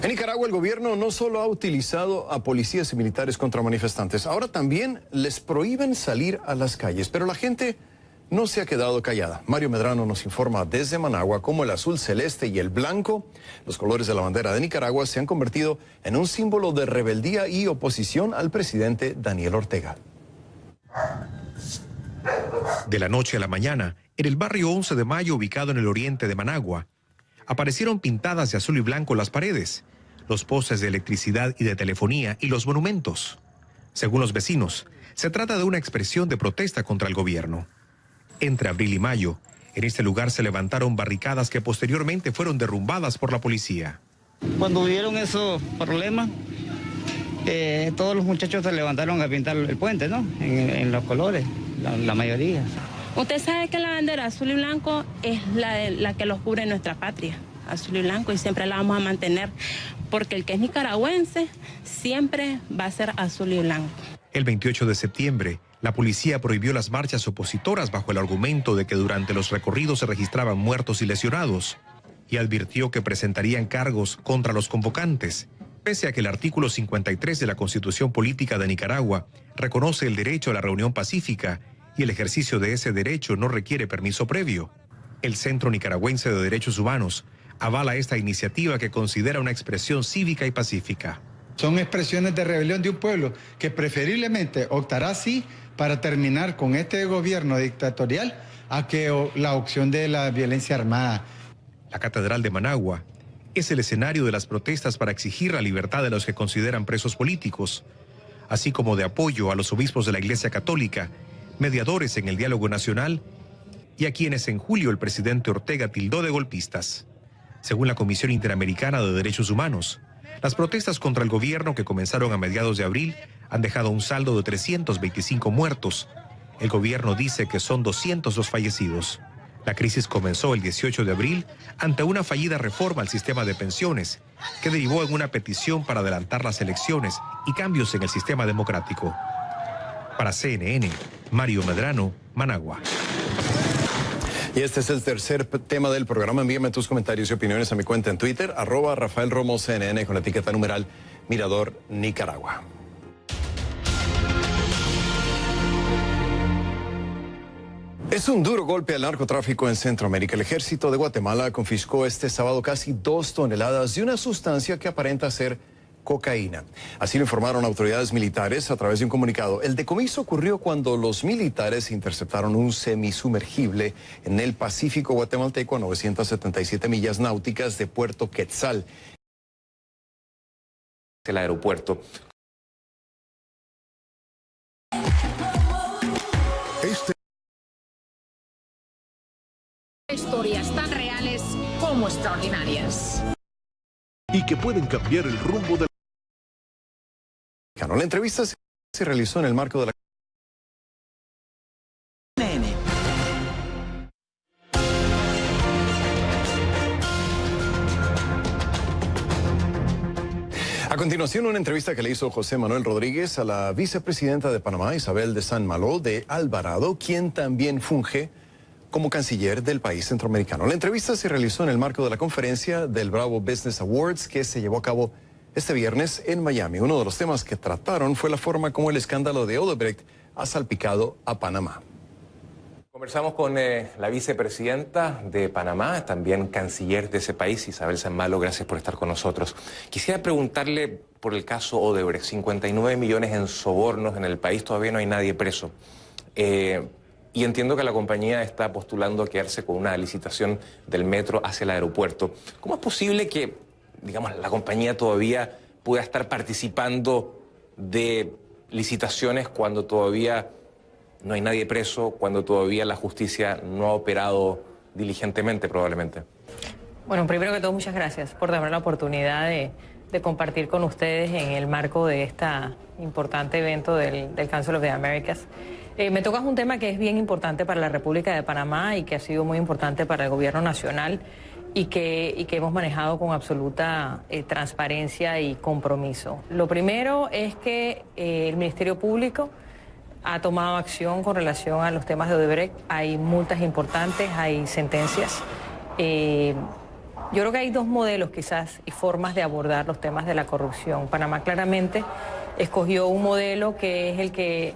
En Nicaragua, el gobierno no solo ha utilizado a policías y militares contra manifestantes, ahora también les prohíben salir a las calles, pero la gente no se ha quedado callada. Mario Medrano nos informa desde Managua cómo el azul celeste y el blanco, los colores de la bandera de Nicaragua, se han convertido en un símbolo de rebeldía y oposición al presidente Daniel Ortega. De la noche a la mañana, en el barrio 11 de Mayo, ubicado en el oriente de Managua, aparecieron pintadas de azul y blanco las paredes, los postes de electricidad y de telefonía y los monumentos. Según los vecinos, se trata de una expresión de protesta contra el gobierno. Entre abril y mayo, en este lugar se levantaron barricadas que posteriormente fueron derrumbadas por la policía. Cuando hubieron esos problemas, todos los muchachos se levantaron a pintar el puente, ¿no? En los colores, la mayoría. Usted sabe que la bandera azul y blanco es la que los cubre nuestra patria, azul y blanco, y siempre la vamos a mantener, porque el que es nicaragüense siempre va a ser azul y blanco. El 28 de septiembre, la policía prohibió las marchas opositoras bajo el argumento de que durante los recorridos se registraban muertos y lesionados, y advirtió que presentarían cargos contra los convocantes, pese a que el artículo 53 de la Constitución Política de Nicaragua reconoce el derecho a la reunión pacífica y el ejercicio de ese derecho no requiere permiso previo. El Centro Nicaragüense de Derechos Humanos avala esta iniciativa que considera una expresión cívica y pacífica. Son expresiones de rebelión de un pueblo que preferiblemente optará así para terminar con este gobierno dictatorial a que la opción de la violencia armada. La Catedral de Managua es el escenario de las protestas para exigir la libertad de los que consideran presos políticos, así como de apoyo a los obispos de la Iglesia Católica, mediadores en el diálogo nacional, y a quienes en julio el presidente Ortega tildó de golpistas. Según la Comisión Interamericana de Derechos Humanos, las protestas contra el gobierno que comenzaron a mediados de abril han dejado un saldo de 325 muertos. El gobierno dice que son 202 fallecidos. La crisis comenzó el 18 de abril ante una fallida reforma al sistema de pensiones que derivó en una petición para adelantar las elecciones y cambios en el sistema democrático. Para CNN, Mario Medrano, Managua. Y este es el tercer tema del programa. Envíame tus comentarios y opiniones a mi cuenta en Twitter, @RafaelRomosCNN, con la etiqueta numeral Mirador Nicaragua. Es un duro golpe al narcotráfico en Centroamérica. El ejército de Guatemala confiscó este sábado casi 2 toneladas de una sustancia que aparenta ser cocaína. Así lo informaron autoridades militares a través de un comunicado. El decomiso ocurrió cuando los militares interceptaron un semisumergible en el Pacífico guatemalteco a 977 millas náuticas de Puerto Quetzal. El aeropuerto. Historias tan reales como extraordinarias. Y que pueden cambiar el rumbo de La entrevista se realizó en el marco de la... A continuación, una entrevista que le hizo José Manuel Rodríguez a la vicepresidenta de Panamá, Isabel de San Malo de Alvarado, quien también funge como canciller del país centroamericano. La entrevista se realizó en el marco de la conferencia del Bravo Business Awards que se llevó a cabo este viernes en Miami. Uno de los temas que trataron fue la forma como el escándalo de Odebrecht ha salpicado a Panamá. Conversamos con la vicepresidenta de Panamá, también canciller de ese país, Isabel San Malo. Gracias por estar con nosotros. Quisiera preguntarle por el caso Odebrecht. 59 millones en sobornos en el país, todavía no hay nadie preso. Y entiendo que la compañía está postulando a quedarse con una licitación del metro hacia el aeropuerto. ¿Cómo es posible que, digamos, la compañía todavía pueda estar participando de licitaciones cuando todavía no hay nadie preso, cuando todavía la justicia no ha operado diligentemente, probablemente? Bueno, primero que todo, muchas gracias por darme la oportunidad de compartir con ustedes en el marco de este importante evento del Council of the Americas. Me tocas un tema que es bien importante para la República de Panamá y que ha sido muy importante para el gobierno nacional y que hemos manejado con absoluta transparencia y compromiso. Lo primero es que el Ministerio Público ha tomado acción con relación a los temas de Odebrecht. Hay multas importantes, hay sentencias Yo creo que hay dos modelos quizás y formas de abordar los temas de la corrupción. Panamá claramente escogió un modelo que es el que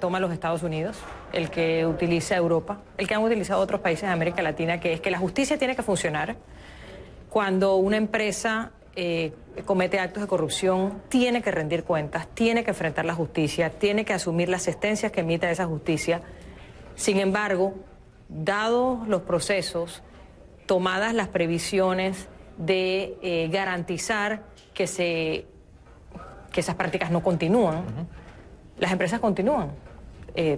toma los Estados Unidos, el que utiliza Europa, el que han utilizado otros países de América Latina, que es que la justicia tiene que funcionar. Cuando una empresa comete actos de corrupción, tiene que rendir cuentas, tiene que enfrentar la justicia, tiene que asumir las sentencias que emita esa justicia. Sin embargo, dados los procesos, tomadas las previsiones de garantizar que esas prácticas no continúan, las empresas continúan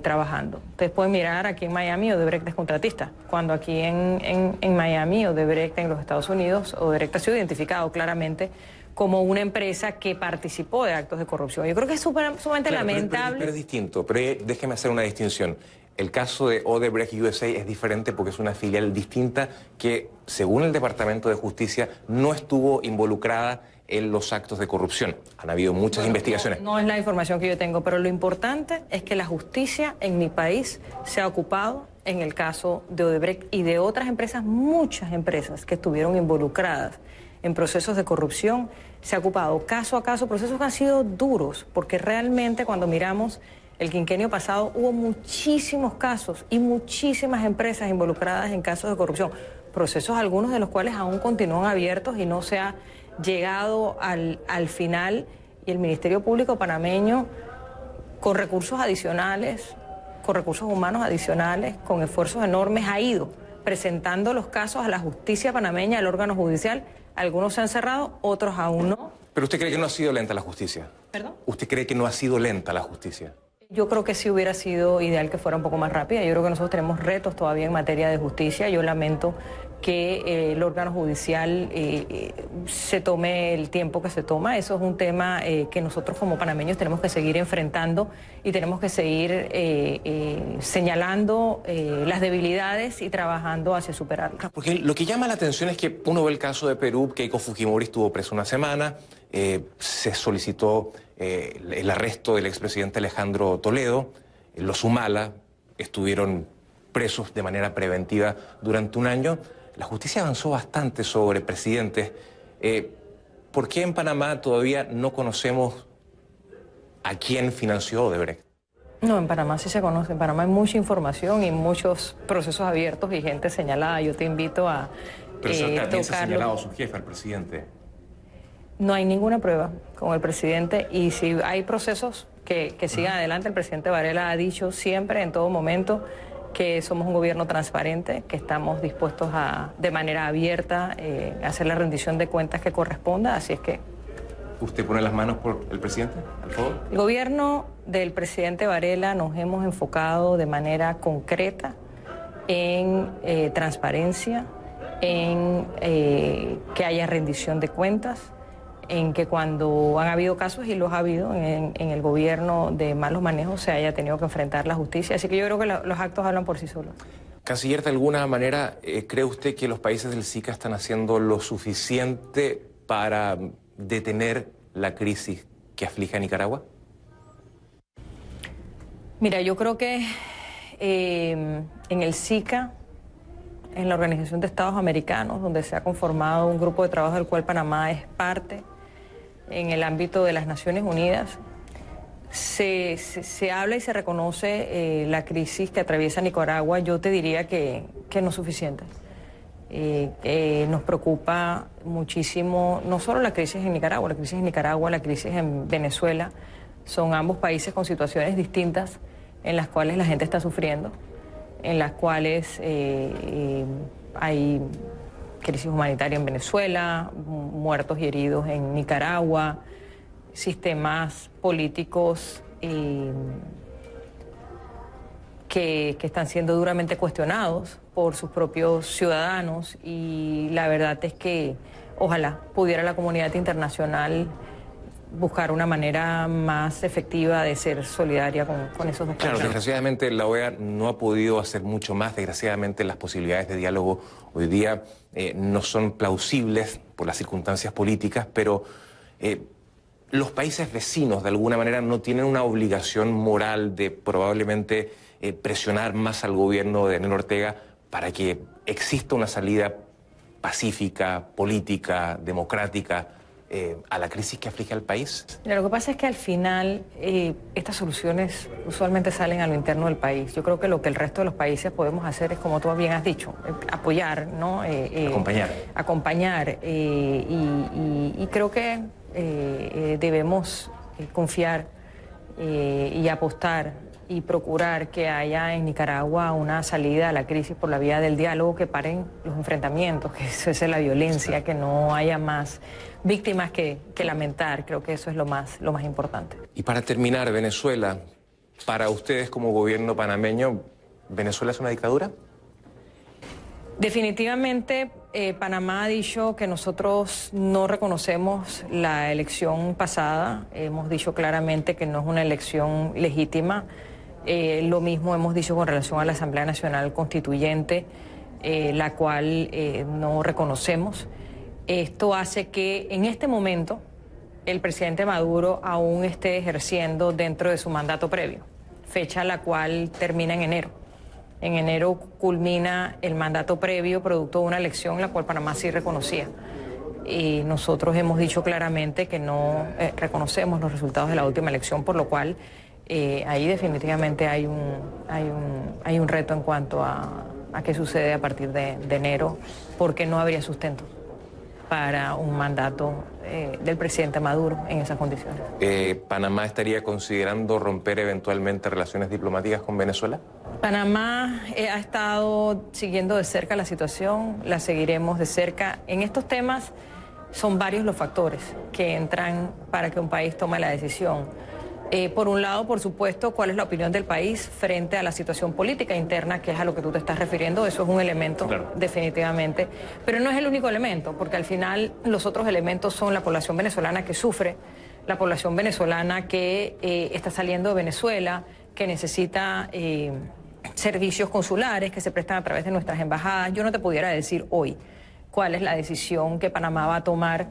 trabajando. Ustedes pueden mirar aquí en Miami, Odebrecht es contratista, cuando aquí en Miami, Odebrecht en los Estados Unidos, Odebrecht ha sido identificado claramente como una empresa que participó de actos de corrupción. Yo creo que es sumamente lamentable. Pero es distinto, pero déjeme hacer una distinción. El caso de Odebrecht USA es diferente porque es una filial distinta que, según el Departamento de Justicia, no estuvo involucrada en los actos de corrupción. Han habido muchas investigaciones. No es la información que yo tengo, pero lo importante es que la justicia en mi país se ha ocupado en el caso de Odebrecht y de otras empresas, muchas empresas que estuvieron involucradas en procesos de corrupción. Se ha ocupado caso a caso, procesos que han sido duros, porque realmente cuando miramos el quinquenio pasado hubo muchísimos casos y muchísimas empresas involucradas en casos de corrupción, procesos algunos de los cuales aún continúan abiertos y no se ha llegado al final, y el Ministerio Público panameño, con recursos adicionales, con recursos humanos adicionales, con esfuerzos enormes, ha ido presentando los casos a la justicia panameña, al órgano judicial. Algunos se han cerrado, otros aún no. ¿Pero usted cree que no ha sido lenta la justicia? ¿Perdón? ¿Usted cree que no ha sido lenta la justicia? Yo creo que sí hubiera sido ideal que fuera un poco más rápida. Yo creo que nosotros tenemos retos todavía en materia de justicia. Yo lamento que el órgano judicial se tome el tiempo que se toma. Eso es un tema que nosotros como panameños tenemos que seguir enfrentando y tenemos que seguir señalando las debilidades y trabajando hacia superarlas. Porque lo que llama la atención es que uno ve el caso de Perú, Keiko Fujimori estuvo preso una semana, se solicitó el arresto del expresidente Alejandro Toledo, los Humala estuvieron presos de manera preventiva durante un año. La justicia avanzó bastante sobre presidentes. ¿Por qué en Panamá todavía no conocemos a quién financió Odebrecht? No, en Panamá sí se conoce. En Panamá hay mucha información y muchos procesos abiertos y gente señalada. Yo te invito a Pero también se ha tocarlo. señalado a su jefe, al presidente. No hay ninguna prueba con el presidente y si hay procesos que sigan adelante, el presidente Varela ha dicho siempre, en todo momento, que somos un gobierno transparente, que estamos dispuestos a, de manera abierta, hacer la rendición de cuentas que corresponda, así es que... ¿Usted pone las manos por el presidente, al favor? El gobierno del presidente Varela nos hemos enfocado de manera concreta en transparencia, en que haya rendición de cuentas, en que cuando han habido casos, y los ha habido en el gobierno de malos manejos, se haya tenido que enfrentar la justicia. Así que yo creo que los actos hablan por sí solos. Canciller, de alguna manera, ¿cree usted que los países del SICA están haciendo lo suficiente para detener la crisis que aflige a Nicaragua? Mira, yo creo que en el SICA, en la Organización de Estados Americanos, donde se ha conformado un grupo de trabajo del cual Panamá es parte, en el ámbito de las Naciones Unidas, se habla y se reconoce la crisis que atraviesa Nicaragua. Yo te diría que no es suficiente. Nos preocupa muchísimo, no solo la crisis en Nicaragua, la crisis en Venezuela, son ambos países con situaciones distintas en las cuales la gente está sufriendo, en las cuales hay crisis humanitaria en Venezuela, muertos y heridos en Nicaragua, sistemas políticos que están siendo duramente cuestionados por sus propios ciudadanos, y la verdad es que ojalá pudiera la comunidad internacional buscar una manera más efectiva de ser solidaria con esos dos países. Claro, desgraciadamente la OEA no ha podido hacer mucho más. Desgraciadamente las posibilidades de diálogo hoy día no son plausibles por las circunstancias políticas, pero los países vecinos de alguna manera no tienen una obligación moral de probablemente presionar más al gobierno de Daniel Ortega para que exista una salida pacífica, política, democrática, a la crisis que aflige al país? Mira, lo que pasa es que al final estas soluciones usualmente salen a lo interno del país. Yo creo que lo que el resto de los países podemos hacer es, como tú bien has dicho, apoyar, ¿no? Acompañar. Y creo que debemos confiar y apostar y procurar que haya en Nicaragua una salida a la crisis por la vía del diálogo, que paren los enfrentamientos, que cese la violencia, que no haya más víctimas que lamentar. Creo que eso es lo más importante. Y para terminar, Venezuela, para ustedes como gobierno panameño, ¿Venezuela es una dictadura? Definitivamente, Panamá ha dicho que nosotros no reconocemos la elección pasada. Hemos dicho claramente que no es una elección legítima. Lo mismo hemos dicho con relación a la Asamblea Nacional Constituyente, la cual no reconocemos. Esto hace que en este momento el presidente Maduro aún esté ejerciendo dentro de su mandato previo, fecha la cual termina en enero. En enero culmina el mandato previo producto de una elección la cual Panamá sí reconocía. Y nosotros hemos dicho claramente que no reconocemos los resultados de la última elección, por lo cual ahí definitivamente hay un reto en cuanto a qué sucede a partir de enero, porque no habría sustento para un mandato del presidente Maduro en esas condiciones. ¿Panamá estaría considerando romper eventualmente relaciones diplomáticas con Venezuela? Panamá ha estado siguiendo de cerca la situación, la seguiremos de cerca. En estos temas son varios los factores que entran para que un país tome la decisión. Por un lado, por supuesto, cuál es la opinión del país frente a la situación política interna, que es a lo que tú te estás refiriendo. Eso es un elemento, claro, definitivamente. Pero no es el único elemento, porque al final los otros elementos son la población venezolana que sufre, la población venezolana que está saliendo de Venezuela, que necesita servicios consulares que se prestan a través de nuestras embajadas. Yo no te pudiera decir hoy cuál es la decisión que Panamá va a tomar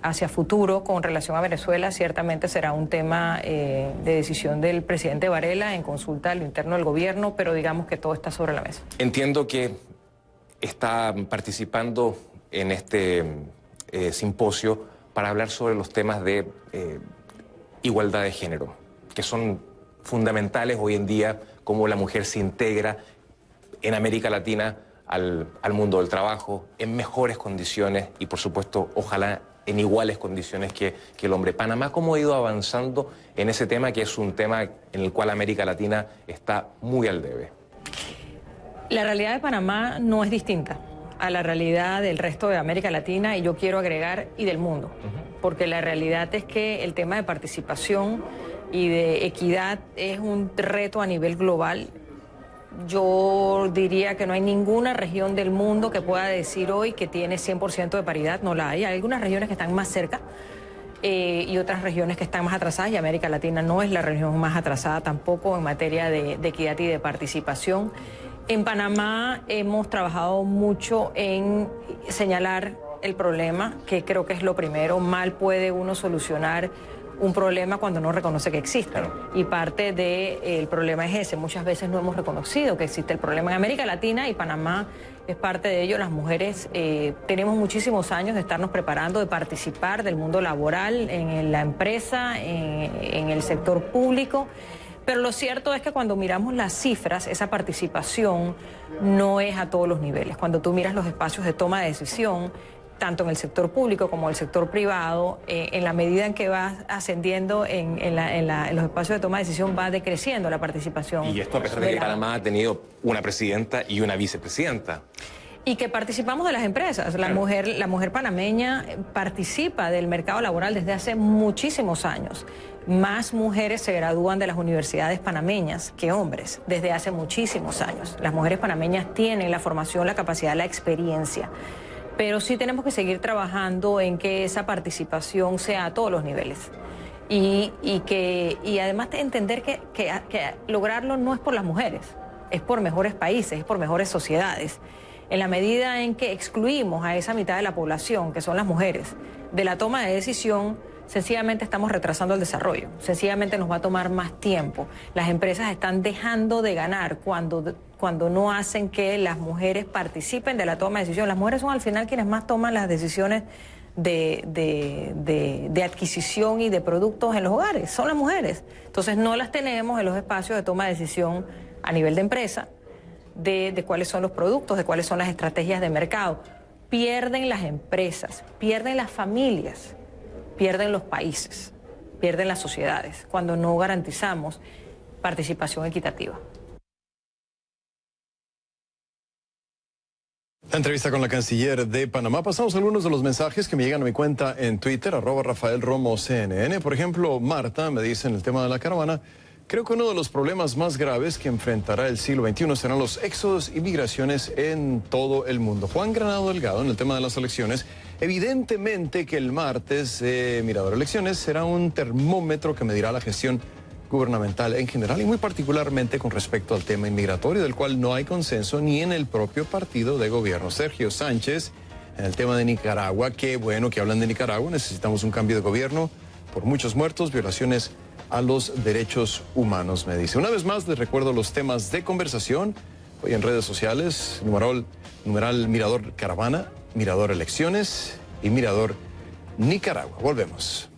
hacia futuro con relación a Venezuela. Ciertamente será un tema de decisión del presidente Varela en consulta al interno del gobierno, pero digamos que todo está sobre la mesa. Entiendo que está participando en este simposio para hablar sobre los temas de igualdad de género, que son fundamentales hoy en día, cómo la mujer se integra en América Latina al mundo del trabajo, en mejores condiciones y, por supuesto, ojalá en iguales condiciones que el hombre. Panamá, ¿cómo ha ido avanzando en ese tema, que es un tema en el cual América Latina está muy al debe? La realidad de Panamá no es distinta a la realidad del resto de América Latina, y yo quiero agregar, y del mundo, porque la realidad es que el tema de participación y de equidad es un reto a nivel global. Yo diría que no hay ninguna región del mundo que pueda decir hoy que tiene 100% de paridad, no la hay. Hay algunas regiones que están más cerca y otras regiones que están más atrasadas, y América Latina no es la región más atrasada tampoco en materia de equidad y de participación. En Panamá hemos trabajado mucho en señalar el problema, que creo que es lo primero. Mal puede uno solucionar un problema cuando no reconoce que existe. Claro. Y parte del problema es ese. Muchas veces no hemos reconocido que existe el problema en América Latina, y Panamá es parte de ello. Las mujeres tenemos muchísimos años de estarnos preparando, de participar del mundo laboral, en la empresa, en el sector público. Pero lo cierto es que cuando miramos las cifras, esa participación no es a todos los niveles. Cuando tú miras los espacios de toma de decisión, tanto en el sector público como en el sector privado, en la medida en que vas ascendiendo en los espacios de toma de decisión, va decreciendo la participación. Y esto a pesar de que Panamá ha tenido una presidenta y una vicepresidenta. Y que participamos de las empresas. La mujer panameña participa del mercado laboral desde hace muchísimos años. Más mujeres se gradúan de las universidades panameñas que hombres desde hace muchísimos años. Las mujeres panameñas tienen la formación, la capacidad, la experiencia. Pero sí tenemos que seguir trabajando en que esa participación sea a todos los niveles. Y además de entender que lograrlo no es por las mujeres, es por mejores países, es por mejores sociedades. En la medida en que excluimos a esa mitad de la población, que son las mujeres, de la toma de decisión, sencillamente estamos retrasando el desarrollo, sencillamente nos va a tomar más tiempo. Las empresas están dejando de ganar cuando cuando no hacen que las mujeres participen de la toma de decisiones. Las mujeres son al final quienes más toman las decisiones de adquisición y de productos en los hogares, son las mujeres. Entonces no las tenemos en los espacios de toma de decisión a nivel de empresa, de cuáles son los productos, de cuáles son las estrategias de mercado. Pierden las empresas, pierden las familias, pierden los países, pierden las sociedades, cuando no garantizamos participación equitativa. La entrevista con la canciller de Panamá. Pasamos algunos de los mensajes que me llegan a mi cuenta en Twitter, @RafaelRomoCNN. Por ejemplo, Marta me dice en el tema de la caravana: creo que uno de los problemas más graves que enfrentará el siglo XXI serán los éxodos y migraciones en todo el mundo. Juan Granado Delgado, en el tema de las elecciones, evidentemente que el martes Mirador Elecciones será un termómetro que medirá la gestión gubernamental en general y muy particularmente con respecto al tema inmigratorio, del cual no hay consenso ni en el propio partido de gobierno. Sergio Sánchez, en el tema de Nicaragua: qué bueno que hablan de Nicaragua, necesitamos un cambio de gobierno por muchos muertos, violaciones a los derechos humanos, me dice. Una vez más les recuerdo los temas de conversación hoy en redes sociales: numeral Mirador Caravana, Mirador Elecciones y Mirador Nicaragua. Volvemos.